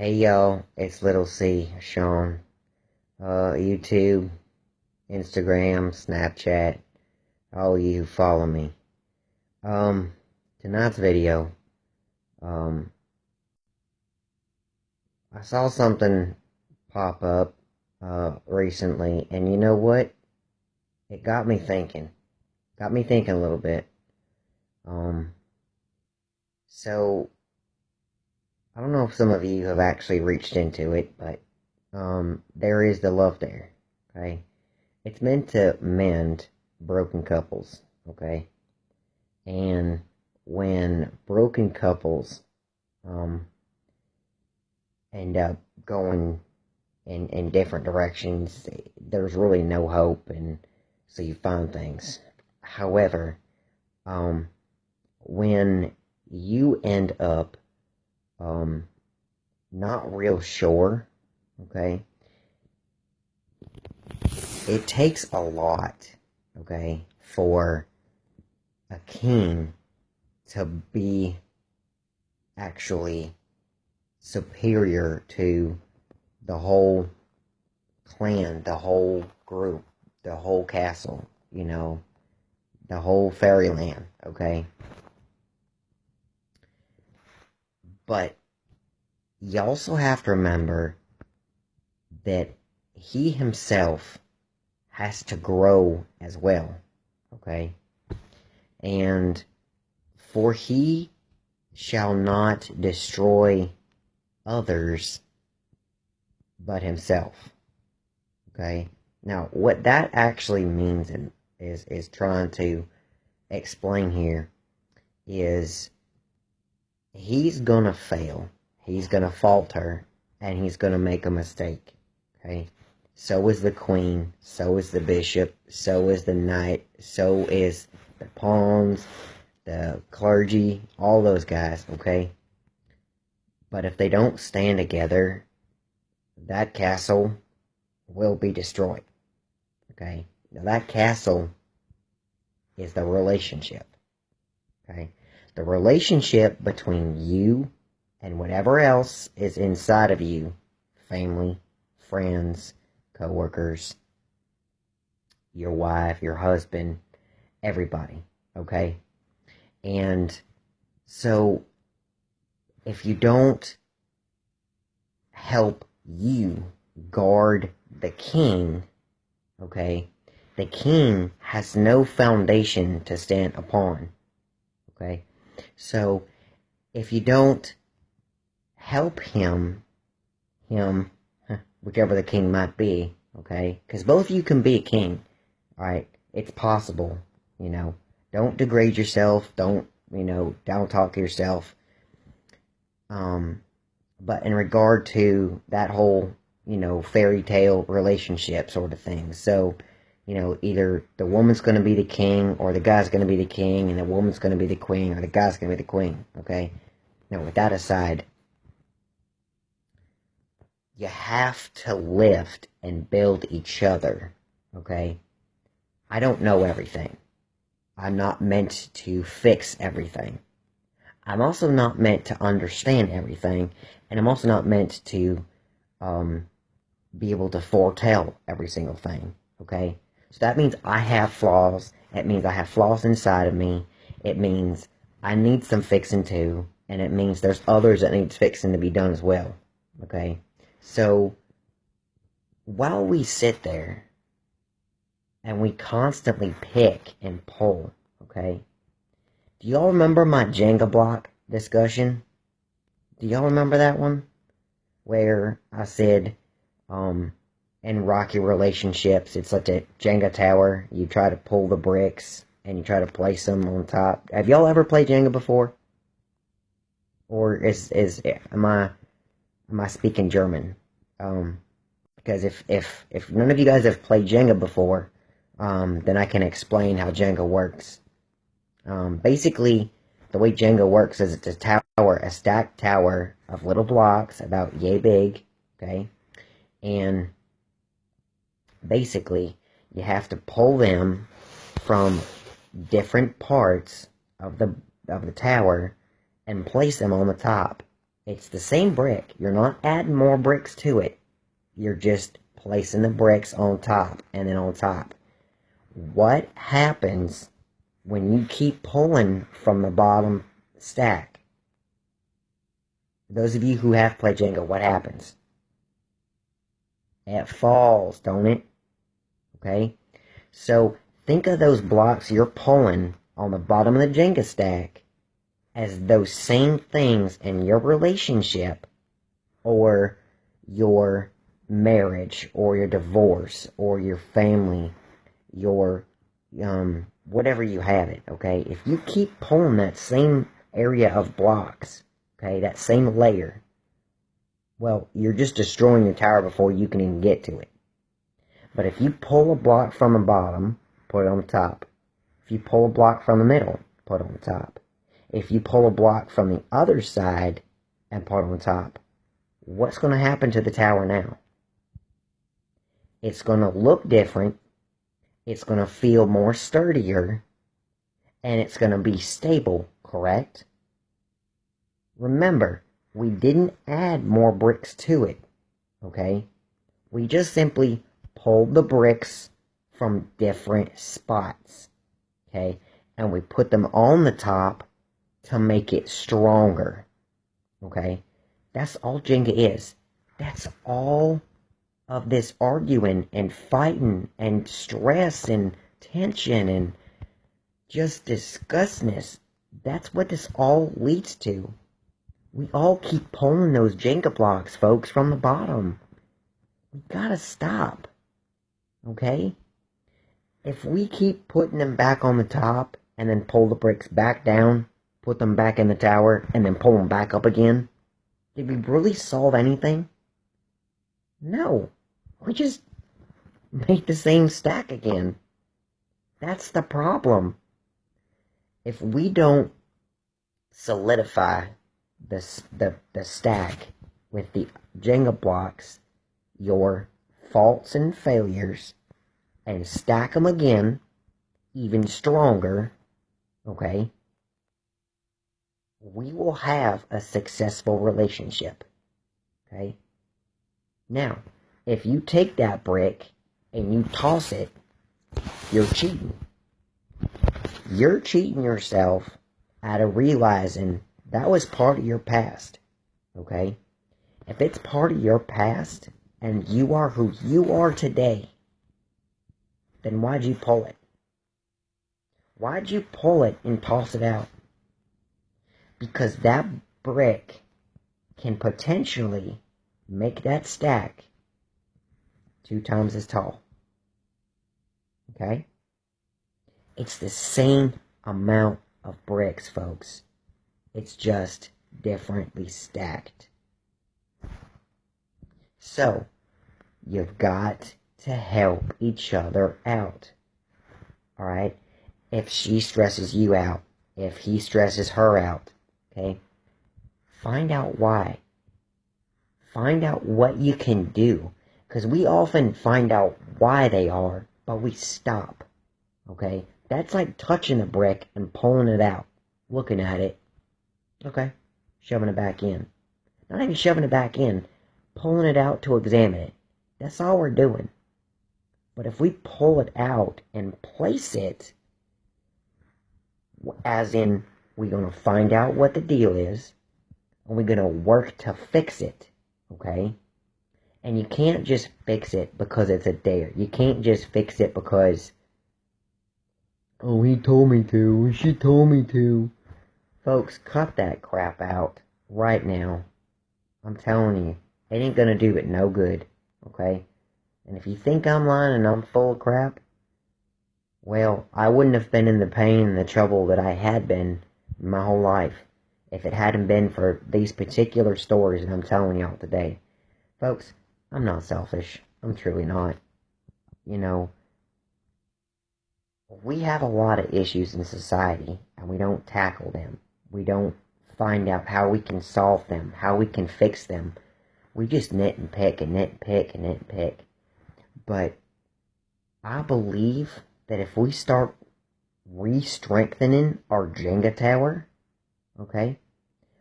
Hey y'all, it's Little C, Sean. YouTube, Instagram, Snapchat, all you who follow me. Um, Tonight's video, um, I saw something pop up, recently, and you know what? It got me thinking. Got me thinking a little bit. Um, so, I don't know if some of you have actually reached into it, but, there is the love there, okay? It's meant to mend broken couples, okay? And when broken couples um, end up going in different directions, there's really no hope, and so you find things. However, um, when you end up um, not real sure, okay, it takes a lot, okay, for a king to be actually superior to the whole clan, the whole group, the whole castle, the whole fairyland, okay? But you also have to remember that he himself has to grow as well, okay? And for he shall not destroy others but himself. Okay? Now, what that actually means is trying to explain here is he's gonna fail, he's gonna falter, and he's gonna make a mistake. Okay? So is the queen, so is the bishop, so is the knight, so is the pawns, the clergy, all those guys, okay? But if they don't stand together, that castle will be destroyed. Okay? Now that castle is the relationship. Okay? The relationship between you and whatever else is inside of you, family, friends, coworkers, your wife, your husband, everybody. Okay? And so if you don't help you guard the king, okay, the king has no foundation to stand upon, okay? So if you don't help him, whichever the king might be, okay, because both of you can be a king, alright? It's possible, Don't degrade yourself, don't down talk yourself. But in regard to that whole, fairy tale relationship sort of thing. So, either the woman's going to be the king or the guy's going to be the king and the woman's going to be the queen or the guy's going to be the queen, okay? Now, with that aside, you have to lift and build each other, okay? I don't know everything. I'm not meant to fix everything. I'm also not meant to understand everything, and I'm also not meant to be able to foretell every single thing, okay? So that means I have flaws. It means I have flaws inside of me. It means I need some fixing too, and it means there's others that need fixing to be done as well, okay? So while we sit there and we constantly pick and pull, okay? Do y'all remember my Jenga block discussion? Do y'all remember that one? Where I said, in rocky relationships, it's like a Jenga tower. You try to pull the bricks, and you try to place them on top. Have y'all ever played Jenga before? Or am I speaking German? Because if none of you guys have played Jenga before, then I can explain how Jenga works. Basically, the way Jenga works is it's a stacked tower of little blocks about yay big, okay? And basically, you have to pull them from different parts of the tower and place them on the top. It's the same brick. You're not adding more bricks to it. You're just placing the bricks on top and then on top. What happens when you keep pulling from the bottom stack? Those of you who have played Jenga, what happens? It falls, don't it? Okay? So think of those blocks you're pulling on the bottom of the Jenga stack as those same things in your relationship or your marriage or your divorce or your family, your whatever you have it, okay? If you keep pulling that same area of blocks, okay, that same layer, well, you're just destroying your tower before you can even get to it. But if you pull a block from the bottom, put it on the top. If you pull a block from the middle, put it on the top. If you pull a block from the other side and put it on the top, what's going to happen to the tower now? It's going to look different. It's going to feel more sturdier. And it's going to be stable, correct? Remember, we didn't add more bricks to it, okay? We just simply pulled the bricks from different spots, okay? And we put them on the top to make it stronger, okay? That's all Jenga is. That's all of this arguing and fighting and stress and tension and just disgustness. That's what this all leads to. We all keep pulling those Jenga blocks, folks, from the bottom. We gotta stop. Okay? If we keep putting them back on the top and then pull the bricks back down, put them back in the tower, and then pull them back up again, did we really solve anything? No. We just make the same stack again. That's the problem. If we don't solidify the stack with the Jenga blocks, your faults and failures, and stack them again, even stronger, okay, we will have a successful relationship, okay? Now, if you take that brick and you toss it, you're cheating. You're cheating yourself out of realizing that was part of your past, okay? If it's part of your past and you are who you are today, then why'd you pull it? Why'd you pull it and toss it out? Because that brick can potentially make that stack 2 times as tall. Okay? It's the same amount of bricks, folks. It's just differently stacked. So, you've got to help each other out. Alright? If she stresses you out, if he stresses her out, okay? Find out why. Find out what you can do. Because we often find out why they are, but we stop. Okay? That's like touching a brick and pulling it out. Looking at it. Okay. Shoving it back in. Not even shoving it back in. Pulling it out to examine it. That's all we're doing. But if we pull it out and place it, as in, we're going to find out what the deal is, and we're going to work to fix it, okay? And you can't just fix it because it's a dare. You can't just fix it because, oh, he told me to, she told me to. Folks, cut that crap out right now. I'm telling you, it ain't going to do it no good, okay? And if you think I'm lying and I'm full of crap, well, I wouldn't have been in the pain and the trouble that I had been my whole life if it hadn't been for these particular stories that I'm telling y'all today. Folks, I'm not selfish. I'm truly not. You know, we have a lot of issues in society, and we don't tackle them. We don't find out how we can solve them, how we can fix them. We just nitpick and nitpick and nitpick. But I believe that if we start re-strengthening our Jenga tower, okay,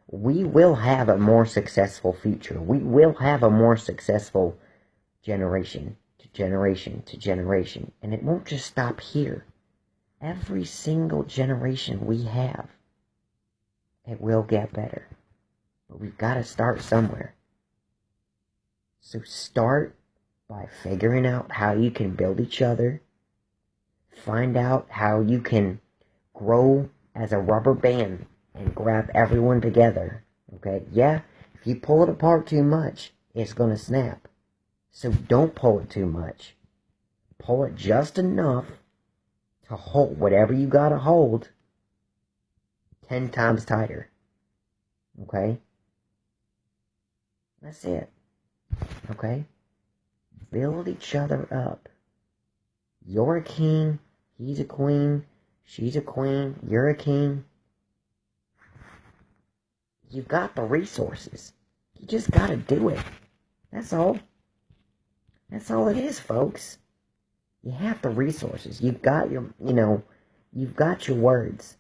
we will have a more successful future. We will have a more successful generation to generation to generation. And it won't just stop here. Every single generation we have, it will get better. But we've got to start somewhere. So start by figuring out how you can build each other. Find out how you can grow as a rubber band and grab everyone together. Okay? Yeah, if you pull it apart too much, it's going to snap. So don't pull it too much. Pull it just enough to hold whatever you got to hold 10 times tighter. Okay? That's it. Okay? Build each other up. You're a king, he's a queen, she's a queen, you're a king. You've got the resources. You just gotta do it. That's all. That's all it is, folks. You have the resources. You've got your, you've got your words.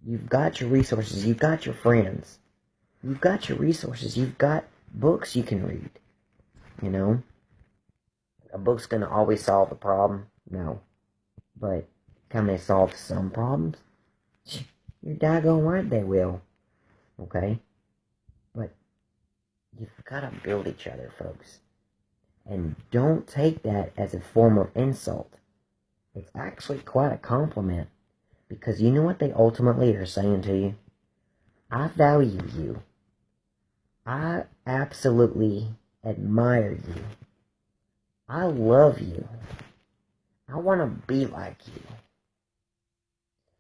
You've got your resources. You've got your friends. You've got your resources. You've got books you can read. A book's gonna always solve a problem? No. But can they solve some problems? You're daggone right they will. Okay? But you've gotta build each other, folks. And don't take that as a form of insult. It's actually quite a compliment. Because you know what they ultimately are saying to you? I value you. I absolutely admire you. I love you. I want to be like you.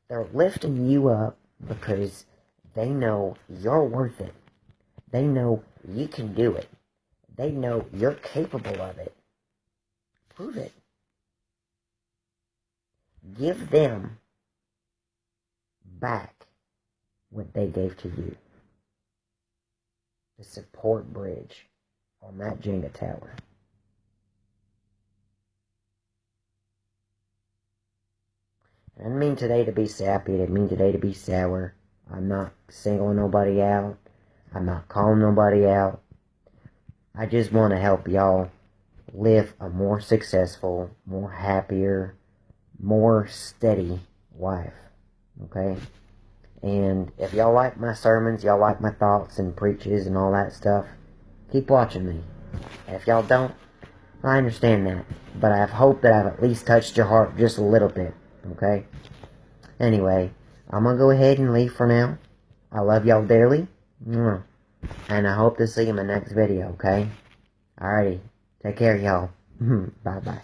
They're lifting you up because they know you're worth it. They know you can do it. They know you're capable of it. Prove it. Give them back what they gave to you. The support bridge on that Jenga tower. I didn't mean today to be sappy. I didn't mean today to be sour. I'm not singling nobody out. I'm not calling nobody out. I just want to help y'all live a more successful, more happier, more steady life. Okay? And if y'all like my sermons, y'all like my thoughts and preaches and all that stuff, keep watching me. And if y'all don't, I understand that. But I hope that I've at least touched your heart just a little bit. Okay? Anyway, I'm going to go ahead and leave for now. I love y'all dearly. And I hope to see you in my next video, okay? Alrighty. Take care, y'all. Bye-bye.